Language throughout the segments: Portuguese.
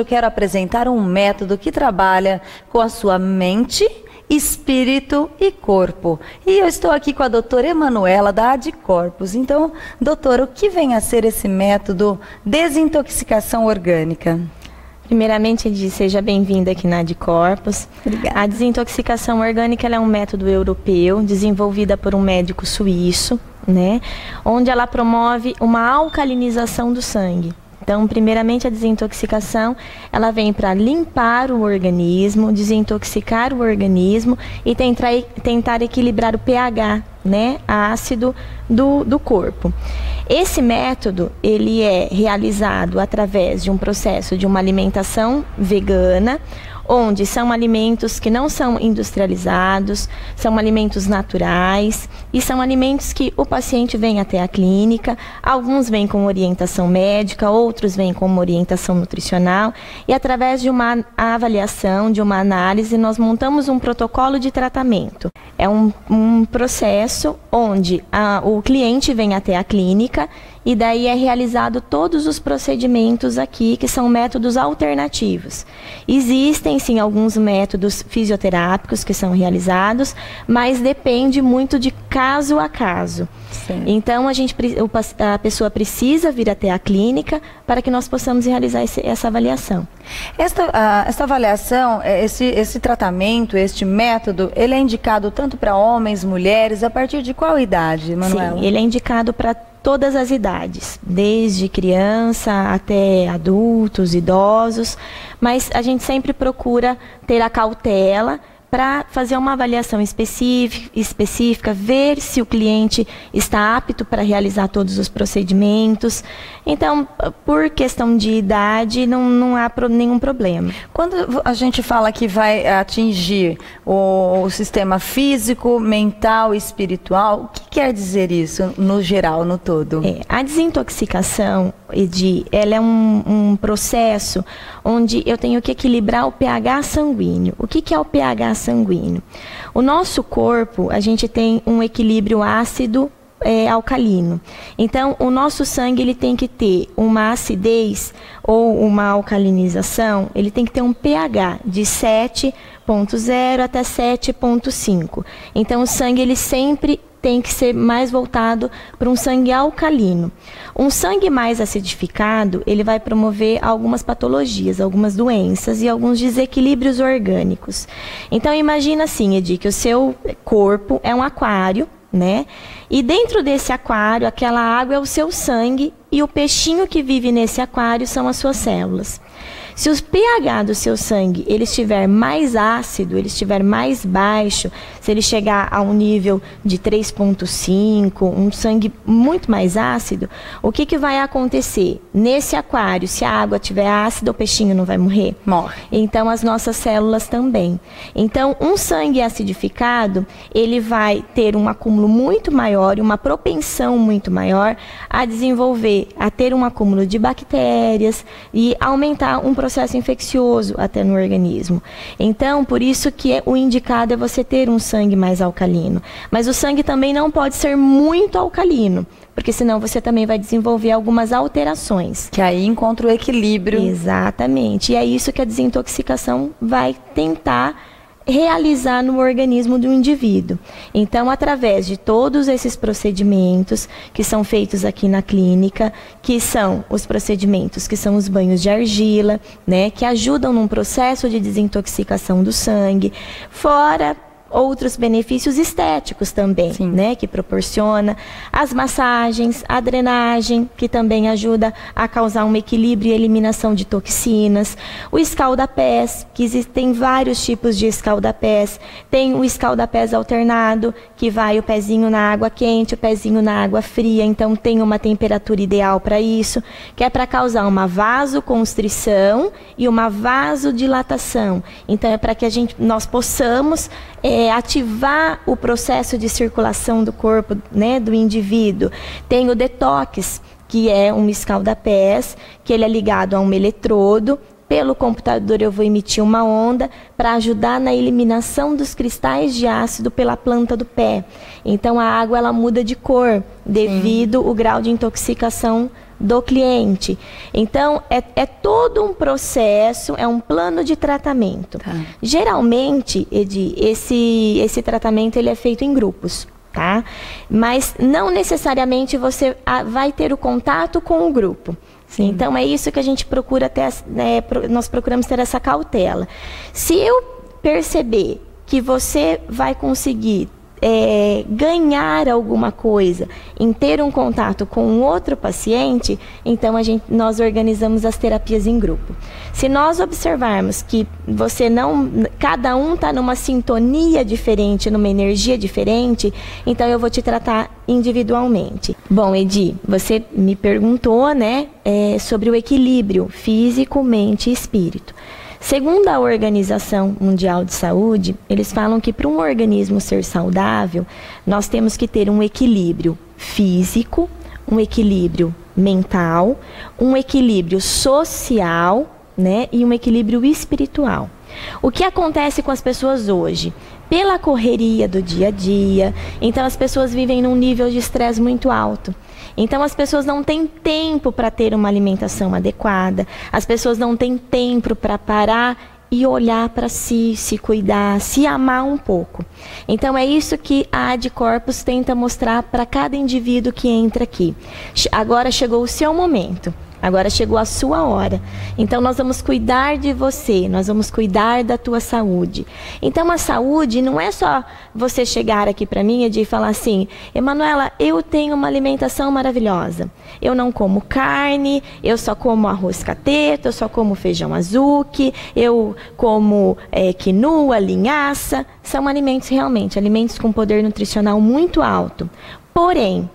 Eu quero apresentar um método que trabalha com a sua mente, espírito e corpo. E eu estou aqui com a doutora Emanuela da Adcorpus. Então, doutora, o que vem a ser esse método desintoxicação orgânica? Primeiramente, Edi, seja bem-vinda aqui na Adcorpus. Obrigada. A desintoxicação orgânica ela é um método europeu desenvolvida por um médico suíço, né? Onde ela promove uma alcalinização do sangue. Então, primeiramente, a desintoxicação, ela vem para limpar o organismo, desintoxicar o organismo e tentar equilibrar o pH, né, ácido do corpo. Esse método, ele é realizado através de um processo de uma alimentação vegana, onde são alimentos que não são industrializados, são alimentos naturais e são alimentos que o paciente vem até a clínica, alguns vêm com orientação médica, outros vêm com uma orientação nutricional e através de uma avaliação, de uma análise, nós montamos um protocolo de tratamento. É um processo onde o cliente vem até a clínica e daí é realizado todos os procedimentos aqui, que são métodos alternativos. Existem, sim, alguns métodos fisioterápicos que são realizados, mas depende muito de caso a caso. Sim. Então, a pessoa precisa vir até a clínica para que nós possamos realizar essa avaliação. Essa avaliação, esse tratamento, este método, ele é indicado tanto para homens, mulheres, a partir de qual idade, Manuela? Sim, ele é indicado para todas as idades, desde criança até adultos, idosos, mas a gente sempre procura ter a cautela para fazer uma avaliação específica, ver se o cliente está apto para realizar todos os procedimentos. Então, por questão de idade, não há nenhum problema. Quando a gente fala que vai atingir o sistema físico, mental e espiritual, o que quer dizer isso no geral, no todo? A desintoxicação, Edi, ela é um processo onde eu tenho que equilibrar o pH sanguíneo. O que é o pH sanguíneo? O nosso corpo, a gente tem um equilíbrio ácido alcalino. Então, o nosso sangue ele tem que ter uma acidez ou uma alcalinização, ele tem que ter um pH de 7,0 até 7,5. Então, o sangue ele sempre tem que ser mais voltado para um sangue alcalino. Um sangue mais acidificado, ele vai promover algumas patologias, algumas doenças e alguns desequilíbrios orgânicos. Então, imagina assim, Edi, que o seu corpo é um aquário, né? E dentro desse aquário, aquela água é o seu sangue e o peixinho que vive nesse aquário são as suas células. Se o pH do seu sangue ele estiver mais ácido, ele estiver mais baixo, se ele chegar a um nível de 3,5, um sangue muito mais ácido, o que vai acontecer? Nesse aquário, se a água estiver ácida, o peixinho não vai morrer? Morre. Então, as nossas células também. Então, um sangue acidificado, ele vai ter um acúmulo muito maior e uma propensão muito maior a desenvolver, a ter um acúmulo de bactérias e aumentar um processo infeccioso até no organismo. Então, por isso que o indicado é você ter um sangue mais alcalino. Mas o sangue também não pode ser muito alcalino, porque senão você também vai desenvolver algumas alterações. Que aí encontra o equilíbrio. Exatamente. E é isso que a desintoxicação vai tentar realizar no organismo do indivíduo. Então, através de todos esses procedimentos que são feitos aqui na clínica, que são os procedimentos que são os banhos de argila, né, que ajudam num processo de desintoxicação do sangue, fora outros benefícios estéticos também, né, que proporciona, as massagens, a drenagem, que também ajuda a causar um equilíbrio e eliminação de toxinas, o escaldapés, que existem vários tipos de escaldapés, tem o escaldapés alternado, que vai o pezinho na água quente, o pezinho na água fria, então tem uma temperatura ideal para isso, que é para causar uma vasoconstrição e uma vasodilatação. Então é para que nós possamos ativar o processo de circulação do corpo, né, do indivíduo. Tem o detox, que é um escaldapés, que ele é ligado a um eletrodo, pelo computador eu vou emitir uma onda para ajudar na eliminação dos cristais de ácido pela planta do pé. Então a água ela muda de cor devido ao grau de intoxicação do cliente. Então é todo um processo, é um plano de tratamento. Geralmente, Edi, esse tratamento ele é feito em grupos. Tá? Mas não necessariamente você vai ter o contato com o grupo. Sim. Então é isso que a gente procura ter, né, nós procuramos ter essa cautela. Se eu perceber que você vai conseguir ganhar alguma coisa em ter um contato com um outro paciente, então nós organizamos as terapias em grupo. Se nós observarmos que cada um está numa sintonia diferente, numa energia diferente, então eu vou te tratar individualmente. Bom, Edi, você me perguntou, né, sobre o equilíbrio físico, mente e espírito. Segundo a Organização Mundial de Saúde, eles falam que para um organismo ser saudável, nós temos que ter um equilíbrio físico, um equilíbrio mental, um equilíbrio social, né, e um equilíbrio espiritual. O que acontece com as pessoas hoje? Pela correria do dia a dia, então as pessoas vivem num nível de estresse muito alto. Então as pessoas não têm tempo para ter uma alimentação adequada, as pessoas não têm tempo para parar e olhar para si, se cuidar, se amar um pouco. Então é isso que a Adcorpus tenta mostrar para cada indivíduo que entra aqui. Agora chegou o seu momento. Agora chegou a sua hora. Então nós vamos cuidar de você, nós vamos cuidar da tua saúde. Então a saúde não é só você chegar aqui para mim e falar assim: Emanuela, eu tenho uma alimentação maravilhosa. Eu não como carne, eu só como arroz cateto, eu só como feijão azuki, eu como quinua, linhaça. São alimentos realmente, alimentos com poder nutricional muito alto. Porém,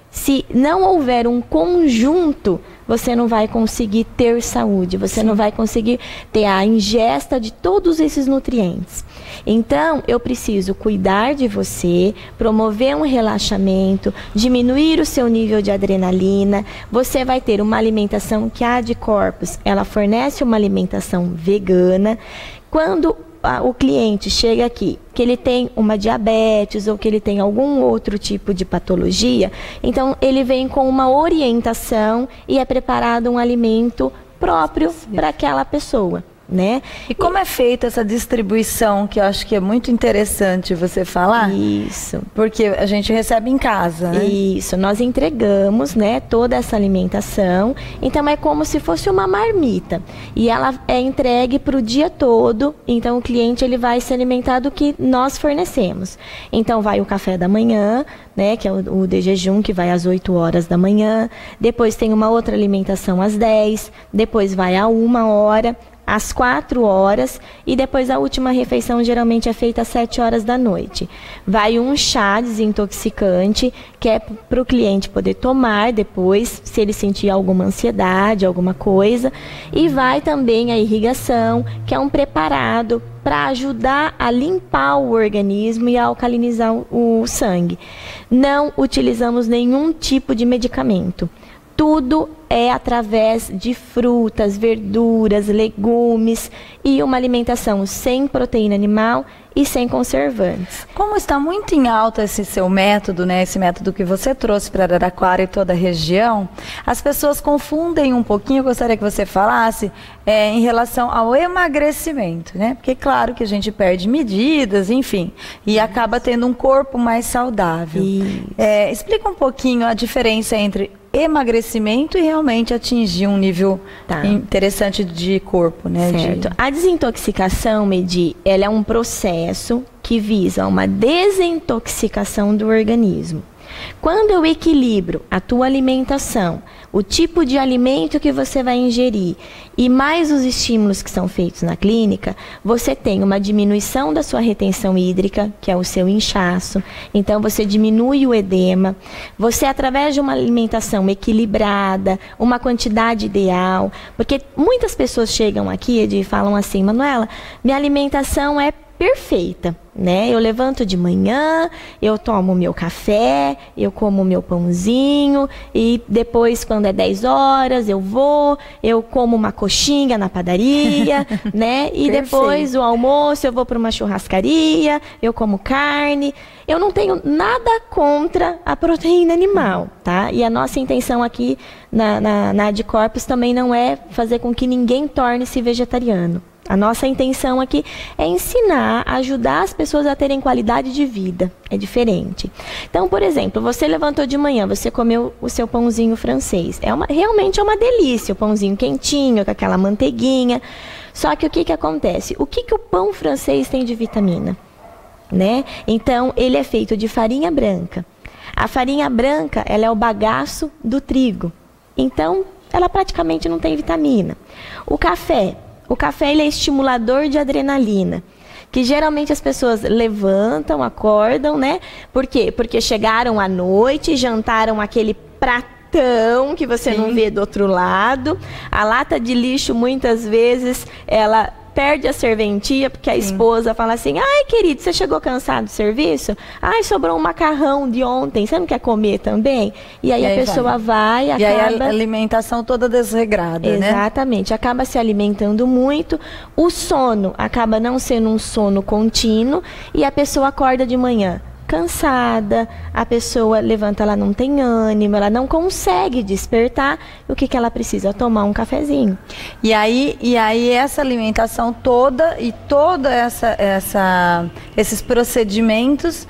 se não houver um conjunto, você não vai conseguir ter saúde, você não vai conseguir ter a ingesta de todos esses nutrientes. Então, eu preciso cuidar de você, promover um relaxamento, diminuir o seu nível de adrenalina. Você vai ter uma alimentação que a Adcorpus, ela fornece uma alimentação vegana. Quando o cliente chega aqui, que ele tem uma diabetes ou que ele tem algum outro tipo de patologia, então ele vem com uma orientação e é preparado um alimento próprio para aquela pessoa, né? E como é feita essa distribuição, que eu acho que é muito interessante você falar? Isso. Porque a gente recebe em casa, né? Isso, nós entregamos, né, toda essa alimentação, então é como se fosse uma marmita, e ela é entregue para o dia todo, então o cliente ele vai se alimentar do que nós fornecemos. Então vai o café da manhã, né, que é o de jejum, que vai às 8 horas da manhã, depois tem uma outra alimentação às 10, depois vai a 1 hora, às 4 horas, e depois a última refeição geralmente é feita às 7 horas da noite. Vai um chá desintoxicante, que é para o cliente poder tomar depois, se ele sentir alguma ansiedade, alguma coisa. E vai também a irrigação, que é um preparado para ajudar a limpar o organismo e a alcalinizar o sangue. Não utilizamos nenhum tipo de medicamento. Tudo é através de frutas, verduras, legumes e uma alimentação sem proteína animal e sem conservantes. Como está muito em alta esse seu método, né? Esse método que você trouxe para Araraquara e toda a região, as pessoas confundem um pouquinho. Eu gostaria que você falasse em relação ao emagrecimento, né? Porque claro que a gente perde medidas, enfim, e acaba tendo um corpo mais saudável. Explica um pouquinho a diferença entre emagrecimento e realmente atingir um nível interessante de corpo, né? Certo. A desintoxicação, Edi, ela é um processo que visa uma desintoxicação do organismo. Quando eu equilibro a tua alimentação, o tipo de alimento que você vai ingerir e mais os estímulos que são feitos na clínica, você tem uma diminuição da sua retenção hídrica, que é o seu inchaço. Então você diminui o edema. Você, através de uma alimentação equilibrada, uma quantidade ideal, porque muitas pessoas chegam aqui e falam assim: Manuela, minha alimentação é perfeita. né? Eu levanto de manhã, eu tomo meu café, eu como meu pãozinho e depois, quando é 10 horas, eu como uma coxinha na padaria, né? E depois o almoço eu vou para uma churrascaria, eu como carne. Eu não tenho nada contra a proteína animal, tá? E a nossa intenção aqui na Adcorpus também não é fazer com que ninguém torne-se vegetariano. A nossa intenção aqui é ensinar, ajudar as pessoas a terem qualidade de vida. É diferente. Então, por exemplo, você levantou de manhã, você comeu o seu pãozinho francês. Realmente é uma delícia, o pãozinho quentinho, com aquela manteiguinha. Só que o que acontece? O que o pão francês tem de vitamina? Né? Então, ele é feito de farinha branca. A farinha branca, ela é o bagaço do trigo. Então, ela praticamente não tem vitamina. O café ele é estimulador de adrenalina, que geralmente as pessoas levantam, acordam, né? Por quê? Porque chegaram à noite, jantaram aquele pratão que você não vê do outro lado. A lata de lixo, muitas vezes, ela perde a serventia, porque a esposa fala assim: ai, querido, você chegou cansado do serviço? Ai, sobrou um macarrão de ontem, você não quer comer também? E aí a pessoa vai acaba... E aí a alimentação toda desregrada, né? Exatamente, acaba se alimentando muito, o sono acaba não sendo um sono contínuo e a pessoa acorda de manhã cansada, a pessoa levanta, ela não tem ânimo, ela não consegue despertar. O que ela precisa? Tomar um cafezinho. E aí essa alimentação toda e esses procedimentos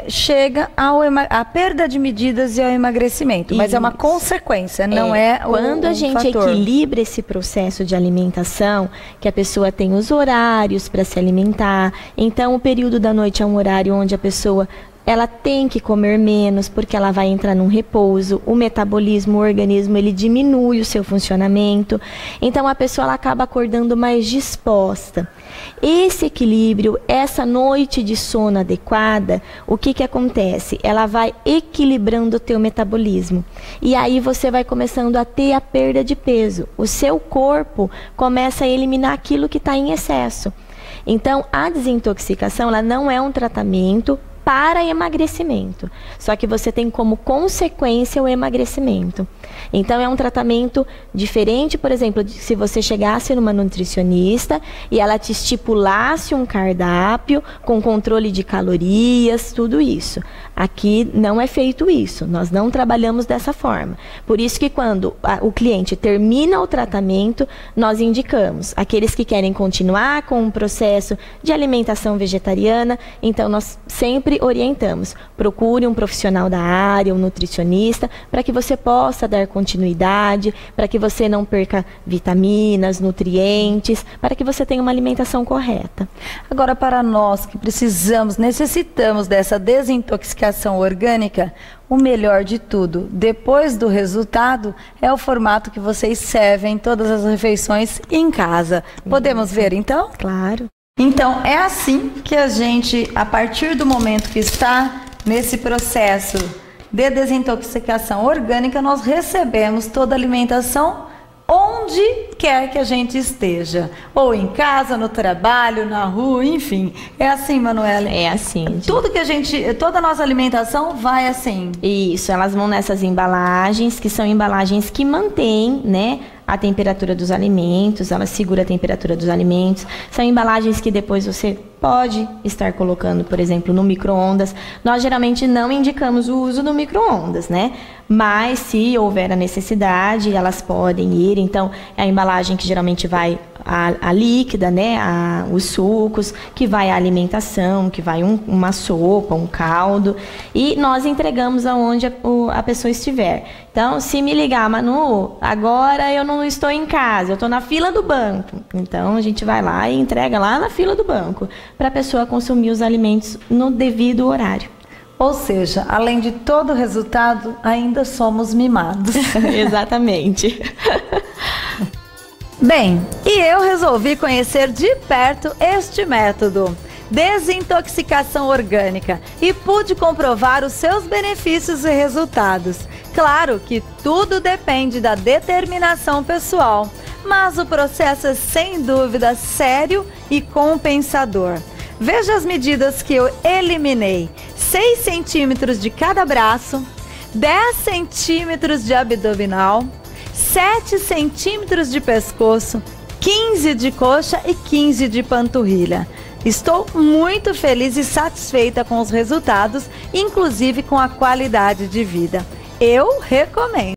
chega à perda de medidas e ao emagrecimento. Mas é uma consequência, não é quando a gente equilibra esse processo de alimentação, que a pessoa tem os horários para se alimentar. Então, o período da noite é um horário onde a pessoa ela tem que comer menos, porque ela vai entrar num repouso, o metabolismo, o organismo, ele diminui o seu funcionamento. Então, a pessoa ela acaba acordando mais disposta. Esse equilíbrio, essa noite de sono adequada, o que acontece? Ela vai equilibrando o teu metabolismo. E aí você vai começando a ter a perda de peso. O seu corpo começa a eliminar aquilo que está em excesso. Então, a desintoxicação, ela não é um tratamento para emagrecimento, só que você tem como consequência o emagrecimento. Então é um tratamento diferente, por exemplo, se você chegasse numa nutricionista e ela te estipulasse um cardápio com controle de calorias, tudo isso. Aqui não é feito isso, nós não trabalhamos dessa forma. Por isso que quando o cliente termina o tratamento, nós indicamos aqueles que querem continuar com um processo de alimentação vegetariana, então nós sempre orientamos, procure um profissional da área, um nutricionista, para que você possa dar continuidade, para que você não perca vitaminas, nutrientes, para que você tenha uma alimentação correta. Agora, para nós que necessitamos dessa desintoxicação orgânica, o melhor de tudo, depois do resultado, é o formato que vocês servem todas as refeições em casa. Podemos ver, então? Claro. Então, é assim que a gente, a partir do momento que está nesse processo de desintoxicação orgânica, nós recebemos toda a alimentação onde quer que a gente esteja. Ou em casa, no trabalho, na rua, enfim. É assim, Manuela? É assim. Toda a nossa alimentação vai assim. Isso, elas vão nessas embalagens, que são embalagens que mantêm, né, a temperatura dos alimentos, ela segura a temperatura dos alimentos. São embalagens que depois você pode estar colocando, por exemplo, no micro-ondas. Nós geralmente não indicamos o uso do micro-ondas, né? Mas se houver a necessidade, elas podem ir. Então, é a embalagem que geralmente vai a líquida, né? Os sucos, que vai a alimentação, que vai uma sopa, um caldo. E nós entregamos aonde a pessoa estiver. Então, se me ligar, Manu, agora eu não estou em casa, eu estou na fila do banco. Então, a gente vai lá e entrega lá na fila do banco, para a pessoa consumir os alimentos no devido horário. Ou seja, além de todo o resultado, ainda somos mimados. Exatamente. Bem, e eu resolvi conhecer de perto este método, desintoxicação orgânica, e pude comprovar os seus benefícios e resultados. Claro que tudo depende da determinação pessoal, mas o processo é sem dúvida sério e compensador. Veja as medidas que eu eliminei: 6 centímetros de cada braço, 10 centímetros de abdominal, 7 centímetros de pescoço, 15 de coxa e 15 de panturrilha. Estou muito feliz e satisfeita com os resultados, inclusive com a qualidade de vida. Eu recomendo.